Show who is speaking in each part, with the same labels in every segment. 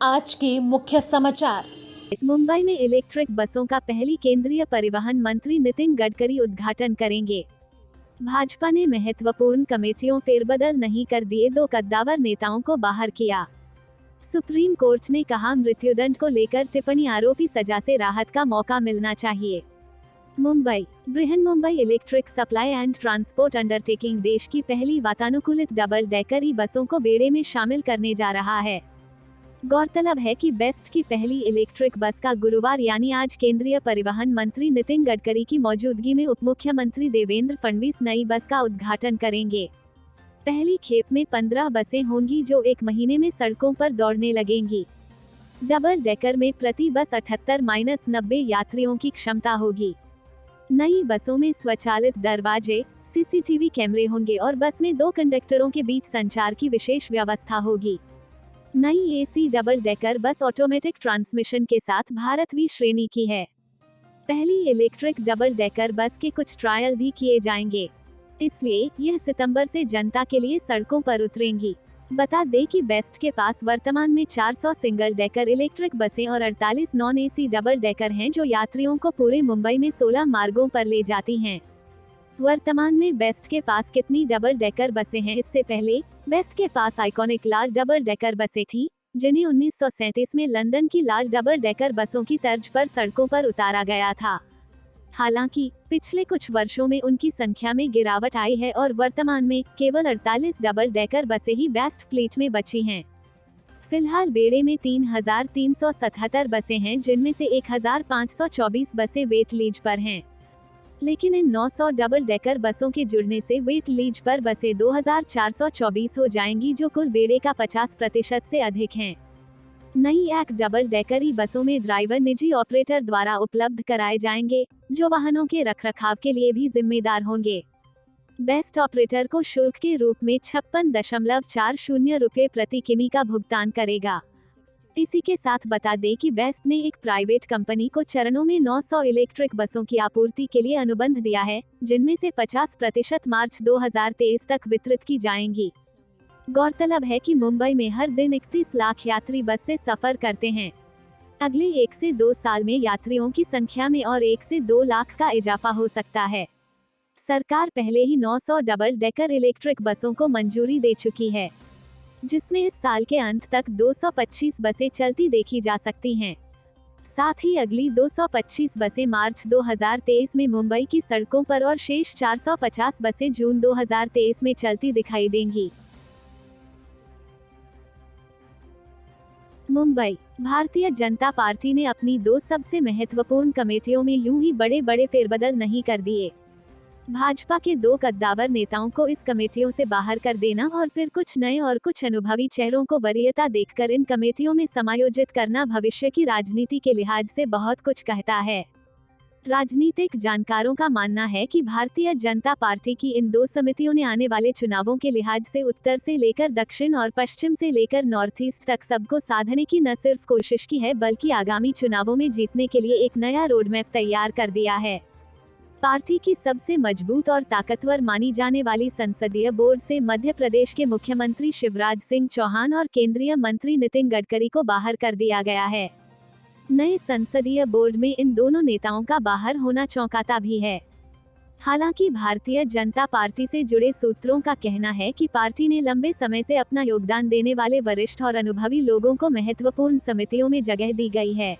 Speaker 1: आज के मुख्य समाचार।
Speaker 2: मुंबई में इलेक्ट्रिक बसों का पहली केंद्रीय परिवहन मंत्री नितिन गडकरी उद्घाटन करेंगे। भाजपा ने महत्वपूर्ण कमेटियों फेरबदल नहीं कर दिए, 2 कद्दावर नेताओं को बाहर किया। सुप्रीम कोर्ट ने कहा, मृत्युदंड को लेकर टिप्पणी, आरोपी सजा से राहत का मौका मिलना चाहिए। Mumbai Brihanmumbai electric supply and transport undertaking देश की पहली वातानुकूलित डबल डेकर ई बसों को बेड़े में शामिल करने जा रहा है। गौरतलब है कि बेस्ट की पहली इलेक्ट्रिक बस का गुरुवार यानी आज केंद्रीय परिवहन मंत्री नितिन गडकरी की मौजूदगी में उप मुख्यमंत्री देवेंद्र फडणवीस नई बस का उद्घाटन करेंगे। पहली खेप में 15 बसें होंगी जो 1 महीने में सड़कों पर दौड़ने लगेंगी। डबल डेकर में प्रति बस 78-90 यात्रियों की क्षमता होगी। नई बसों में स्वचालित दरवाजे, सीसीटीवी कैमरे होंगे और बस में 2 कंडक्टरों के बीच संचार की विशेष व्यवस्था होगी। नई AC double decker bus automatic transmission के साथ भारत वी श्रेणी की है। पहली इलेक्ट्रिक डबल डेकर बस के कुछ ट्रायल भी किए जाएंगे, इसलिए यह सितंबर से जनता के लिए सड़कों पर उतरेंगी। बता दें कि बेस्ट के पास वर्तमान में 400 सिंगल डेकर इलेक्ट्रिक बसें और 48 नॉन एसी डबल डेकर हैं जो यात्रियों को पूरे मुंबई में 16 मार्गों पर ले जाती हैं। वर्तमान में बेस्ट के पास कितनी डबल डेकर बसें हैं? इससे पहले बेस्ट के पास आइकॉनिक लाल डबल डेकर बसें थीं, जिन्हें 1937 में लंदन की लाल डबल डेकर बसों की तर्ज पर सड़कों पर उतारा गया था। हालांकि पिछले कुछ वर्षों में उनकी संख्या में गिरावट आई है और वर्तमान में केवल 48 डबल डेकर बसें ही बेस्ट फ्लीट में बची हैं। फिलहाल बेड़े में 3,377 बसें हैं, जिनमें से 1,524 बसें वेट लीज पर हैं। लेकिन इन 900 डबल डेकर बसों के जुड़ने से वेट लीज पर बसें 2,424 हो जाएंगी, जो कुल बेड़े का 50% से अधिक हैं। नई एक डबल डेकर ई बसों में ड्राइवर निजी ऑपरेटर द्वारा उपलब्ध कराए जाएंगे, जो वाहनों के रखरखाव के लिए भी जिम्मेदार होंगे। बेस्ट ऑपरेटर को शुल्क के रूप में 56.40 रुपये प्रति किमी का भुगतान करेगा। इसी के साथ बता दें कि बेस्ट ने एक प्राइवेट कंपनी को चरणों में 900 इलेक्ट्रिक बसों की आपूर्ति के लिए अनुबंध दिया है, जिनमें से 50% मार्च 2023 तक वितरित की जाएंगी। गौरतलब है कि मुंबई में हर दिन 31 लाख यात्री बस से सफर करते हैं। अगले 1 से 2 साल में यात्रियों की संख्या में और 1 से 2 लाख का इजाफा हो सकता है। सरकार पहले ही 900 डबल डेकर इलेक्ट्रिक बसों को मंजूरी दे चुकी है, जिसमें इस साल के अंत तक 225 बसें चलती देखी जा सकती हैं। साथ ही अगली 225 बसें मार्च 2023 में मुंबई की सड़कों पर और शेष 450 बसें जून 2023 में चलती दिखाई देंगी। मुंबई भारतीय जनता पार्टी ने अपनी 2 सबसे महत्वपूर्ण कमेटियों में यूं ही बड़े फेरबदल नहीं कर दिए। भाजपा के 2 कद्दावर नेताओं को इस कमेटियों से बाहर कर देना और फिर कुछ नए और कुछ अनुभवी चेहरों को वरीयता देकर इन कमेटियों में समायोजित करना भविष्य की राजनीति के लिहाज से बहुत कुछ कहता है। राजनीतिक जानकारों का मानना है कि भारतीय जनता पार्टी की इन 2 समितियों ने आने वाले चुनावों के लिहाज से उत्तर से लेकर दक्षिण और पश्चिम से लेकर नॉर्थ ईस्ट तक सबको साधने की न सिर्फ कोशिश की है, बल्कि आगामी चुनावों में जीतने के लिए एक नया रोडमैप तैयार कर दिया है। पार्टी की सबसे मजबूत और ताकतवर मानी जाने वाली संसदीय बोर्ड से मध्य प्रदेश के मुख्यमंत्री शिवराज सिंह चौहान और केंद्रीय मंत्री नितिन गडकरी को बाहर कर दिया गया है। नए संसदीय बोर्ड में इन दोनों नेताओं का बाहर होना चौंकाता भी है। हालांकि भारतीय जनता पार्टी से जुड़े सूत्रों का कहना है कि पार्टी ने लंबे समय से अपना योगदान देने वाले वरिष्ठ और अनुभवी लोगों को महत्वपूर्ण समितियों में जगह दी गई है।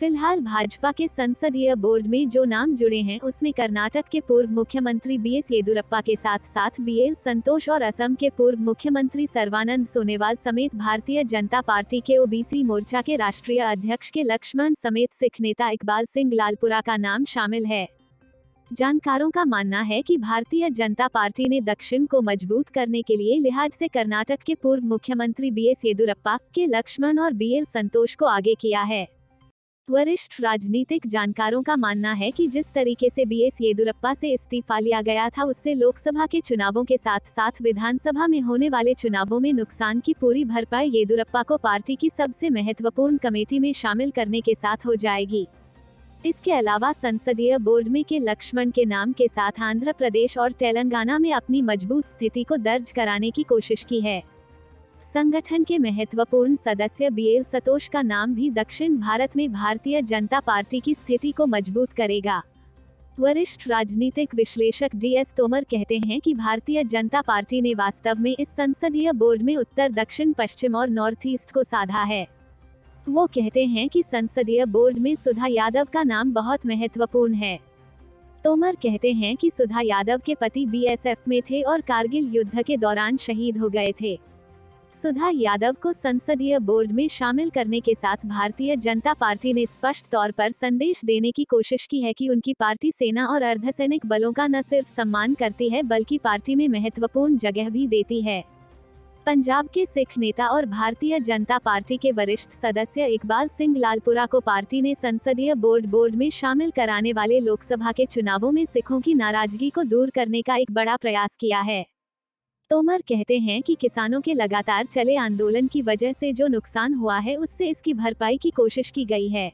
Speaker 2: फिलहाल भाजपा के संसदीय बोर्ड में जो नाम जुड़े हैं, उसमें कर्नाटक के पूर्व मुख्यमंत्री बीएस येदियुरप्पा के साथ साथ बीएल संतोष और असम के पूर्व मुख्यमंत्री सर्बानंद सोनोवाल समेत भारतीय जनता पार्टी के ओबीसी मोर्चा के राष्ट्रीय अध्यक्ष के लक्ष्मण समेत सिख नेता इकबाल सिंह लालपुरा का नाम शामिल है। जानकारों का मानना है कि भारतीय जनता पार्टी ने दक्षिण को मजबूत करने के लिए लिहाज से कर्नाटक के पूर्व मुख्यमंत्री बीएस येदियुरप्पा के लक्ष्मण और बीएल संतोष को आगे किया है। वरिष्ठ राजनीतिक जानकारों का मानना है कि जिस तरीके से बीएस येदियुरप्पा से इस्तीफा लिया गया था, उससे लोकसभा के चुनावों के साथ साथ विधानसभा में होने वाले चुनावों में नुकसान की पूरी भरपाई येदियुरप्पा को पार्टी की सबसे महत्वपूर्ण कमेटी में शामिल करने के साथ हो जाएगी। इसके अलावा संसदीय बोर्ड में के लक्ष्मण के नाम के साथ आंध्र प्रदेश और तेलंगाना में अपनी मजबूत स्थिति को दर्ज कराने की कोशिश की है। संगठन के महत्वपूर्ण सदस्य बीएल संतोष का नाम भी दक्षिण भारत में भारतीय जनता पार्टी की स्थिति को मजबूत करेगा। वरिष्ठ राजनीतिक विश्लेषक डीएस तोमर कहते हैं कि भारतीय जनता पार्टी ने वास्तव में इस संसदीय बोर्ड में उत्तर, दक्षिण, पश्चिम और नॉर्थ ईस्ट को साधा है। वो कहते हैं कि संसदीय बोर्ड में सुधा यादव का नाम बहुत महत्वपूर्ण है। तोमर कहते हैं कि सुधा यादव के पति बीएसएफ में थे और कारगिल युद्ध के दौरान शहीद हो गए थे। सुधा यादव को संसदीय बोर्ड में शामिल करने के साथ भारतीय जनता पार्टी ने स्पष्ट तौर पर संदेश देने की कोशिश की है कि उनकी पार्टी सेना और अर्धसैनिक बलों का न सिर्फ सम्मान करती है बल्कि पार्टी में महत्वपूर्ण जगह भी देती है। पंजाब के सिख नेता और भारतीय जनता पार्टी के वरिष्ठ सदस्य इकबाल सिंह लालपुरा को पार्टी ने संसदीय बोर्ड में शामिल कराने वाले लोकसभा के चुनावों में सिखों की नाराजगी को दूर करने का एक बड़ा प्रयास किया है। तोमर कहते हैं कि किसानों के लगातार चले आंदोलन की वजह से जो नुकसान हुआ है उससे इसकी भरपाई की कोशिश की गई है।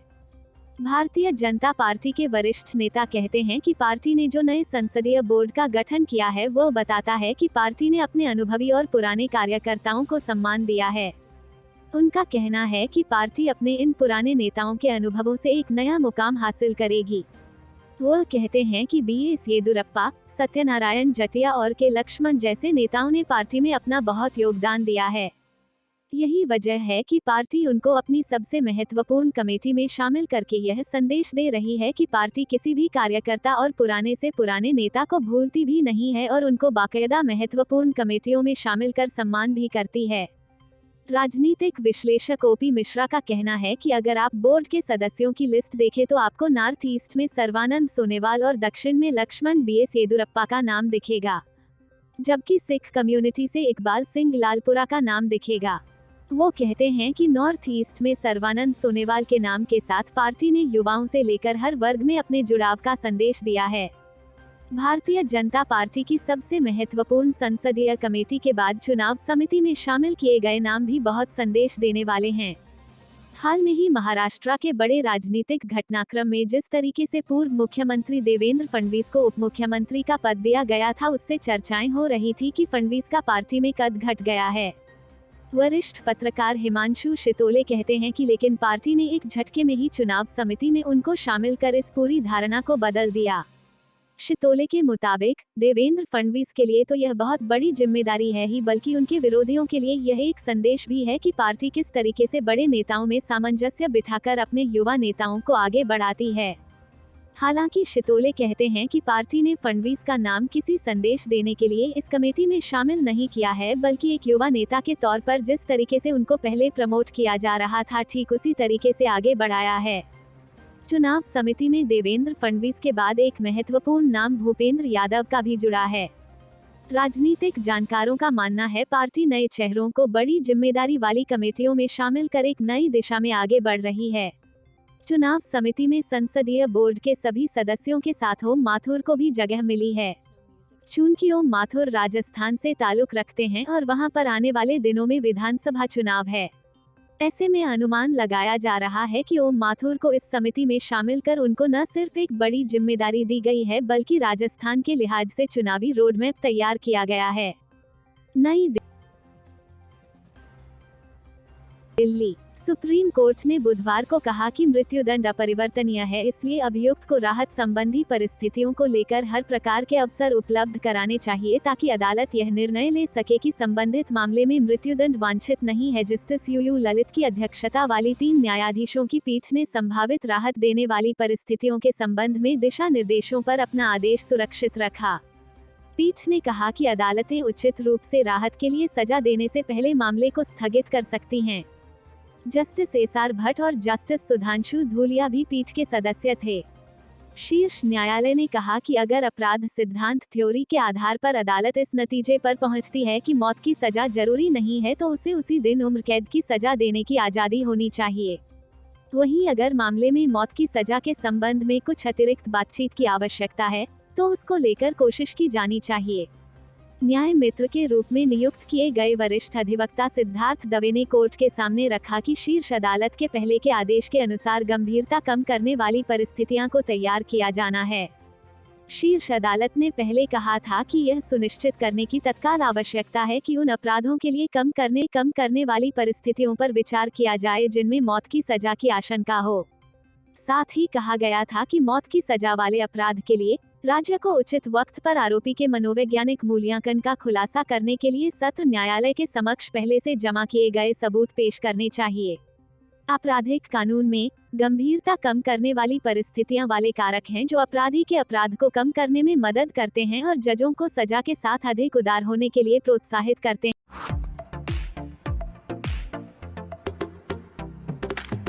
Speaker 2: भारतीय जनता पार्टी के वरिष्ठ नेता कहते हैं कि पार्टी ने जो नए संसदीय बोर्ड का गठन किया है वो बताता है कि पार्टी ने अपने अनुभवी और पुराने कार्यकर्ताओं को सम्मान दिया है। उनका कहना है कि पार्टी अपने इन पुराने नेताओं के अनुभवों से एक नया मुकाम हासिल करेगी। वो कहते हैं कि बीएस येदियुरप्पा, सत्यनारायण जटिया और के लक्ष्मण जैसे नेताओं ने पार्टी में अपना बहुत योगदान दिया है। यही वजह है कि पार्टी उनको अपनी सबसे महत्वपूर्ण कमेटी में शामिल करके यह संदेश दे रही है कि पार्टी किसी भी कार्यकर्ता और पुराने से पुराने नेता को भूलती भी नहीं है और उनको बाकायदा महत्वपूर्ण कमेटियों में शामिल कर सम्मान भी करती है। राजनीतिक विश्लेषक ओपी मिश्रा का कहना है कि अगर आप बोर्ड के सदस्यों की लिस्ट देखें तो आपको नॉर्थ ईस्ट में सर्बानंद सोनेवाल और दक्षिण में लक्ष्मण बीएस येदियुरप्पा का नाम दिखेगा, जबकि सिख कम्युनिटी से इकबाल सिंह लालपुरा का नाम दिखेगा। वो कहते हैं कि नॉर्थ ईस्ट में सर्बानंद सोनेवाल के नाम के साथ पार्टी ने युवाओं से लेकर हर वर्ग में अपने जुड़ाव का संदेश दिया है। भारतीय जनता पार्टी की सबसे महत्वपूर्ण संसदीय कमेटी के बाद चुनाव समिति में शामिल किए गए नाम भी बहुत संदेश देने वाले हैं। हाल में ही महाराष्ट्र के बड़े राजनीतिक घटनाक्रम में जिस तरीके से पूर्व मुख्यमंत्री देवेंद्र फडणवीस को उप मुख्यमंत्री का पद दिया गया था उससे चर्चाएं हो रही थी कि फडणवीस का पार्टी में कद घट गया है। वरिष्ठ पत्रकार हिमांशु शितोले कहते हैं कि लेकिन पार्टी ने एक झटके में ही चुनाव समिति में उनको शामिल कर इस पूरी धारणा को बदल दिया। शितोले के मुताबिक देवेंद्र फडणवीस के लिए तो यह बहुत बड़ी जिम्मेदारी है ही बल्कि उनके विरोधियों के लिए यह एक संदेश भी है कि पार्टी किस तरीके से बड़े नेताओं में सामंजस्य बिठाकर अपने युवा नेताओं को आगे बढ़ाती है। हालांकि शितोले कहते हैं कि पार्टी ने फडणवीस का नाम किसी संदेश देने के लिए इस कमेटी में शामिल नहीं किया है बल्कि एक युवा नेता के तौर पर जिस तरीके से उनको पहले प्रमोट किया जा रहा था ठीक उसी तरीके से आगे बढ़ाया है। चुनाव समिति में देवेंद्र फडणवीस के बाद एक महत्वपूर्ण नाम भूपेंद्र यादव का भी जुड़ा है। राजनीतिक जानकारों का मानना है पार्टी नए चेहरों को बड़ी जिम्मेदारी वाली कमेटियों में शामिल कर एक नई दिशा में आगे बढ़ रही है। चुनाव समिति में संसदीय बोर्ड के सभी सदस्यों के साथ ओम माथुर को भी जगह मिली है। चूंकि ओम माथुर राजस्थान से ताल्लुक रखते हैं और वहां पर आने वाले दिनों में विधानसभा चुनाव है, ऐसे में अनुमान लगाया जा रहा है कि ओम माथुर को इस समिति में शामिल कर उनको न सिर्फ एक बड़ी जिम्मेदारी दी गई है बल्कि राजस्थान के लिहाज से चुनावी रोडमैप तैयार किया गया है। नई दिल्ली सुप्रीम कोर्ट ने बुधवार को कहा कि मृत्युदंड अपरिवर्तनीय है, इसलिए अभियुक्त को राहत संबंधी परिस्थितियों को लेकर हर प्रकार के अवसर उपलब्ध कराने चाहिए ताकि अदालत यह निर्णय ले सके कि संबंधित मामले में मृत्युदंड वांछित नहीं है। जस्टिस यूयू ललित की अध्यक्षता वाली 3 न्यायाधीशों की पीठ ने संभावित राहत देने वाली परिस्थितियों के संबंध में दिशा निर्देशों पर अपना आदेश सुरक्षित रखा। पीठ ने कहा कि अदालतें उचित रूप से राहत के लिए सजा देने से पहले मामले को स्थगित कर सकती हैं। जस्टिस एसआर भट्ट और जस्टिस सुधांशु धूलिया भी पीठ के सदस्य थे। शीर्ष न्यायालय ने कहा कि अगर अपराध सिद्धांत थ्योरी के आधार पर अदालत इस नतीजे पर पहुंचती है कि मौत की सजा जरूरी नहीं है तो उसे उसी दिन उम्र कैद की सजा देने की आज़ादी होनी चाहिए। वहीं अगर मामले में मौत की सजा के संबंध में कुछ अतिरिक्त बातचीत की आवश्यकता है तो उसको लेकर कोशिश की जानी चाहिए। न्याय मित्र के रूप में नियुक्त किए गए वरिष्ठ अधिवक्ता सिद्धार्थ दवे ने कोर्ट के सामने रखा कि शीर्ष अदालत के पहले के आदेश के अनुसार गंभीरता कम करने वाली परिस्थितियां को तैयार किया जाना है। शीर्ष अदालत ने पहले कहा था कि यह सुनिश्चित करने की तत्काल आवश्यकता है कि उन अपराधों के लिए कम करने वाली परिस्थितियों पर विचार किया जाए जिनमें मौत की सजा की आशंका हो। साथ ही कहा गया था कि मौत की सजा वाले अपराध के लिए राज्य को उचित वक्त पर आरोपी के मनोवैज्ञानिक मूल्यांकन का खुलासा करने के लिए सत्र न्यायालय के समक्ष पहले से जमा किए गए सबूत पेश करने चाहिए। आपराधिक कानून में गंभीरता कम करने वाली परिस्थितियां वाले कारक हैं जो अपराधी के अपराध को कम करने में मदद करते हैं और जजों को सजा के साथ अधिक उदार होने के लिए प्रोत्साहित करते हैं।